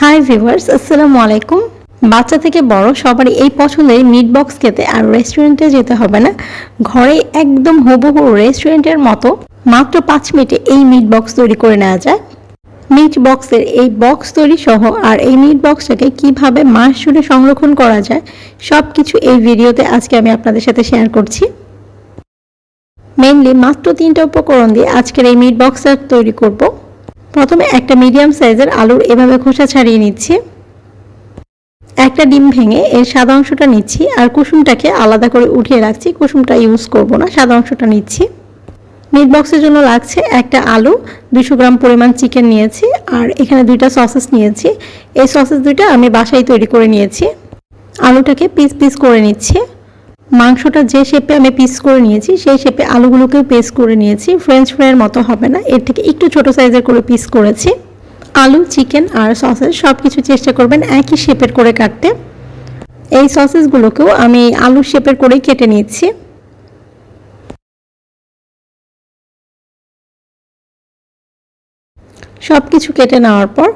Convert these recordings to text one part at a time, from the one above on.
Hi viewers, আসসালামু আলাইকুম। বাচ্চা থেকে বড় সবারই এই পছন্দের মিট বক্স খেতে আর রেস্টুরেন্টে যেতে হবে না। ঘরে একদম হুবহু রেস্টুরেন্টের মতো মাত্র 5 মিনিটে এই মিট বক্স তৈরি করে নেওয়া যায়। মিট বক্সের এই বক্স তৈরি সহ আর এই মিট বক্সটাকে কিভাবে মাস জুড়ে সংরক্ষণ করা যায় সব কিছু এই ভিডিওতে আজকে আমি আপনাদের সাথে শেয়ার করছি। মেইনলি মাত্র 3টা উপকরণ দিয়ে আজকের এই মিট বক্সটা তৈরি করব। প্রথমে একটা মিডিয়াম সাইজের আলুর এভাবে খোসা ছাড়িয়ে নিচ্ছি। একটা ডিম ভেঙে এর সাদা অংশটা নিচ্ছি আর কুসুমটাকে আলাদা করে উঠিয়ে রাখছি। কুসুমটা ইউজ করব না, সাদা অংশটা নিচ্ছি। মিট বক্সের জন্য লাগছে একটা আলু, 200 গ্রাম পরিমাণ চিকেন নিয়েছি আর এখানে 2টা সসেস নিয়েছি। এই সসেস 2টা আমি বাসায় তৈরি করে নিয়েছি। আলুটাকে পিস পিস করে নিচ্ছি। মাংসটা যে শেপে আমি পিস করে নিয়েছি সেই শেপে আলুগুলোকেও পিস করে নিয়েছি। ফ্রেঞ্চ ফ্রাইয়ের মতো হবে না, এর থেকে একটু ছোট সাইজের করে পিস করেছি। আলু, চিকেন আর সসেস সব কিছু চেষ্টা করবেন একই শেপের করে কাটতে। এই সসেসগুলোকেও আমি আলুর শেপের করেই কেটে নিচ্ছি। সব কিছু কেটে নেওয়ার পর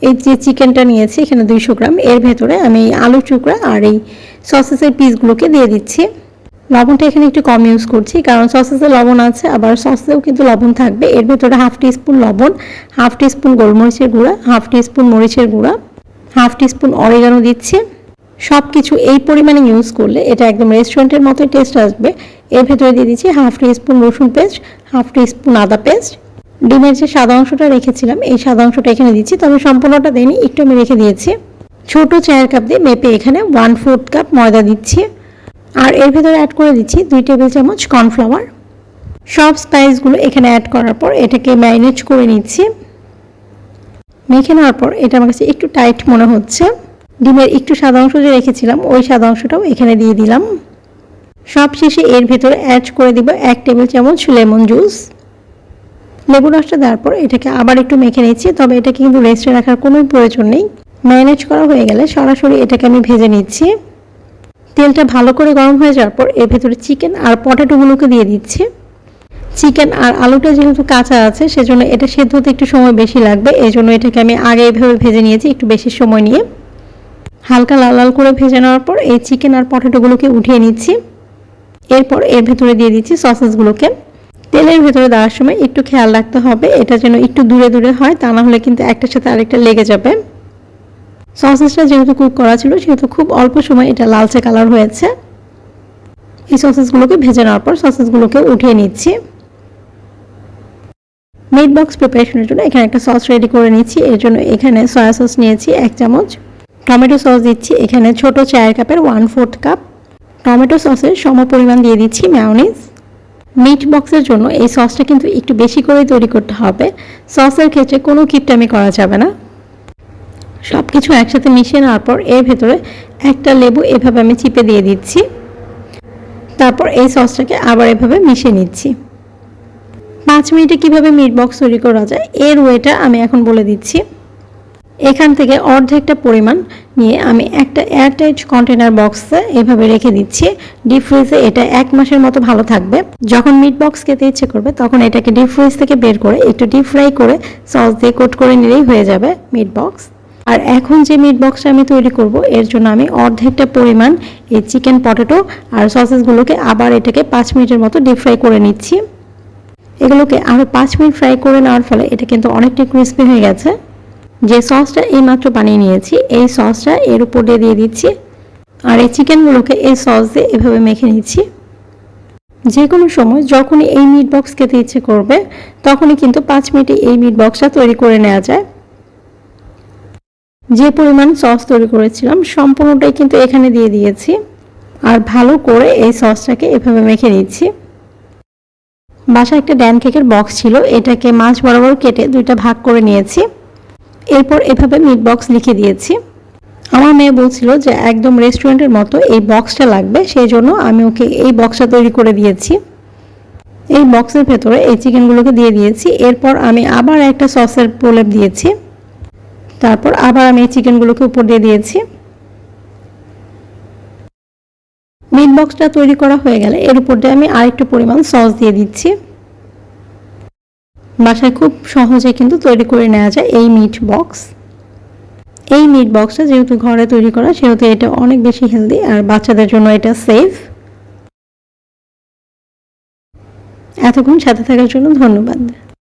এই যে চিকেনটা নিয়েছি এখানে 200 গ্রাম, এর ভেতরে আমি আলু টুকরা আর এই সসেসের পিসগুলোকে দিয়ে দিচ্ছি। লবণটা এখানে একটু কম ইউজ করছি কারণ সসেসে লবণ আছে, আবার সসেও কিন্তু লবণ থাকবে। এর ভেতরে 1/2 টিস্পুন লবণ, 1/2 টিস্পুন গোলমরিচের গুঁড়া, 1/2 টিস্পুন মরিচের গুঁড়া, 1/2 টিস্পুন অরিগানো দিচ্ছি। সব কিছু এই পরিমাণে ইউজ করলে এটা একদম রেস্টুরেন্টের মতোই টেস্ট আসবে। এর ভেতরে দিয়ে দিচ্ছি 1/2 টিস্পুন রসুন পেস্ট, 1/2 টিস্পুন আদা পেস্ট। ডিমের যে সাদা অংশটা রেখেছিলাম এই সাদা অংশটা এখানে দিচ্ছি, তবে সম্পূর্ণটা দেয়নি, একটু আমি রেখে দিয়েছি। ছোট চায়ের কাপ দিয়ে মেপে এখানে 1/4 কাপ ময়দা দিচ্ছি আর এর ভেতরে অ্যাড করে দিচ্ছি 2 টেবিল চামচ কর্নফ্লাওয়ার। সব স্পাইসগুলো এখানে অ্যাড করার পর এটাকে ম্যারিনেট করে নিচ্ছি। মেখে নেওয়ার পর এটা আমার কাছে একটু টাইট মনে হচ্ছে। ডিমের একটু সাদা অংশ যে রেখেছিলাম ওই সাদা অংশটাও এখানে দিয়ে দিলাম। সব শেষে এর ভেতরে অ্যাড করে দিব 1 টেবিল চামচ লেমন জুস। লেবু রসটা দেওয়ার পর এটাকে আবার একটু মেখে নিচ্ছি, তবে এটাকে কিন্তু রেস্টে রাখার কোনো প্রয়োজন নেই। ম্যারিনেট করা হয়ে গেলে সরাসরি এটাকে আমি ভেজে নিচ্ছি। তেলটা ভালো করে গরম হয়ে যাওয়ার পর এর ভেতরে চিকেন আর পটেটোগুলোকে দিয়ে দিচ্ছি। চিকেন আর আলুটা যেহেতু কাঁচা আছে সেজন্য এটা সেদ্ধ হতে একটু সময় বেশি লাগবে, এই জন্য এটাকে আমি আগে এভাবে ভেজে নিয়েছি একটু বেশি সময় নিয়ে। হালকা লাল লাল করে ভেজে নেওয়ার পর এই চিকেন আর পটেটোগুলোকে উঠিয়ে নিচ্ছি। এরপর এর ভেতরে দিয়ে দিচ্ছি সসেসগুলোকে। তেলের ভেতরে দেওয়ার সময় একটু খেয়াল রাখতে হবে এটা যেন একটু দূরে দূরে হয়, তা না হলে কিন্তু একটার সাথে আরেকটা লেগে যাবে। সসেসটা যেহেতু কুক করা ছিল সেহেতু খুব অল্প সময় এটা লালচে কালার হয়েছে। এই সসেসগুলোকে ভেজে নেওয়ার পর সসেসগুলোকে উঠিয়ে নিচ্ছি। মিট বক্স প্রিপারেশনের জন্য এখানে একটা সস রেডি করে নিচ্ছি। এর জন্য এখানে সয়া সস নিয়েছি 1 চামচ, টমেটো সস দিচ্ছি এখানে ছোট চায়ের কাপের 1/4 কাপ। টমেটো সসের সম পরিমাণ দিয়ে দিচ্ছি মেয়োনিজ। মিট বক্সের জন্য এই সসটা কিন্তু একটু বেশি করে তৈরি করতে হবে। সসের ক্ষেত্রে কোনো কিপটামি করা যাবে না। সব কিছু একসাথে মিশিয়ে নেওয়ার পর এর ভেতরে একটা লেবু এভাবে আমি চিপে দিয়ে দিচ্ছি। তারপর এই সসটাকে আবার এভাবে মিশিয়ে নিচ্ছি। 5 মিনিটে কিভাবে মিট বক্স তৈরি করা যায় এর ওয়েটা আমি এখন বলে দিচ্ছি। এখান থেকে অর্ধেকটা পরিমাণ নিয়ে আমি একটা এয়ারটাইট কন্টেনার বক্সে এভাবে রেখে দিচ্ছি। ডিপ ফ্রিজে এটা 1 মাসের মতো ভালো থাকবে। যখন মিট বক্স খেতে ইচ্ছে করবে তখন এটাকে ডিপ ফ্রিজ থেকে বের করে একটু ডিপ ফ্রাই করে সস দিয়ে কোট করে নিলেই হয়ে যাবে মিট বক্স। আর এখন যে মিট বক্সটা আমি তৈরি করব এর জন্য আমি অর্ধেকটা পরিমাণ এই চিকেন, পটেটো আর সসেসগুলোকে আবার এটাকে 5 মিনিটের মতো ডিপ ফ্রাই করে নিচ্ছি। এগুলোকে আরও 5 মিনিট ফ্রাই করে নেওয়ার ফলে এটা কিন্তু অনেকটা ক্রিস্পি হয়ে গেছে। যে সসটা এইমাত্র বানিয়ে নিয়েছি এই সসটা এর উপর দিয়ে দিচ্ছি আর এই চিকেনগুলোকে এই সস দিয়ে এভাবে মেখে নিচ্ছি। যে কোনো সময় যখনই এই মিট বক্স খেতে ইচ্ছে করবে তখনই কিন্তু 5 মিনিটে এই মিট বক্সটা তৈরি করে নেওয়া যায়। যে পরিমাণ সস তৈরি করেছিলাম সম্পূর্ণটাই কিন্তু এখানে দিয়ে দিয়েছি আর ভালো করে এই সসটাকে এভাবে মেখে নিচ্ছি। বাসায় একটা ড্যান কেকের বক্স ছিল, এটাকে মাছ বরাবর কেটে 2টা ভাগ করে নিয়েছি। এরপর এভাবে মিট বক্স লিখে দিয়েছি। আমার মেয়ে বলছিল যে একদম রেস্টুরেন্টের মতো এই বক্সটা লাগবে, সেই জন্য আমি ওকে এই বক্সটা তৈরি করে দিয়েছি। এই বক্সের ভেতরে এই চিকেনগুলোকে দিয়ে দিয়েছি। এরপর আমি আবার একটা সসের প্রলেপ দিয়েছি। তারপর আবার আমি এই চিকেনগুলোকে উপর দিয়ে দিয়েছি। মিট বক্সটা তৈরি করা হয়ে গেলে এর উপর দিয়ে আমি আরেকটু পরিমাণ সস দিয়ে দিচ্ছি। বাসায় খুব সহজে কিন্তু তৈরি করে নেওয়া যায় এই মিট বক্স। এই মিট বক্সটা যেহেতু ঘরে তৈরি করা সেহেতু এটা অনেক বেশি হেলদি আর বাচ্চাদের জন্য এটা সেফ। এতক্ষণ সাথে থাকার জন্য ধন্যবাদ।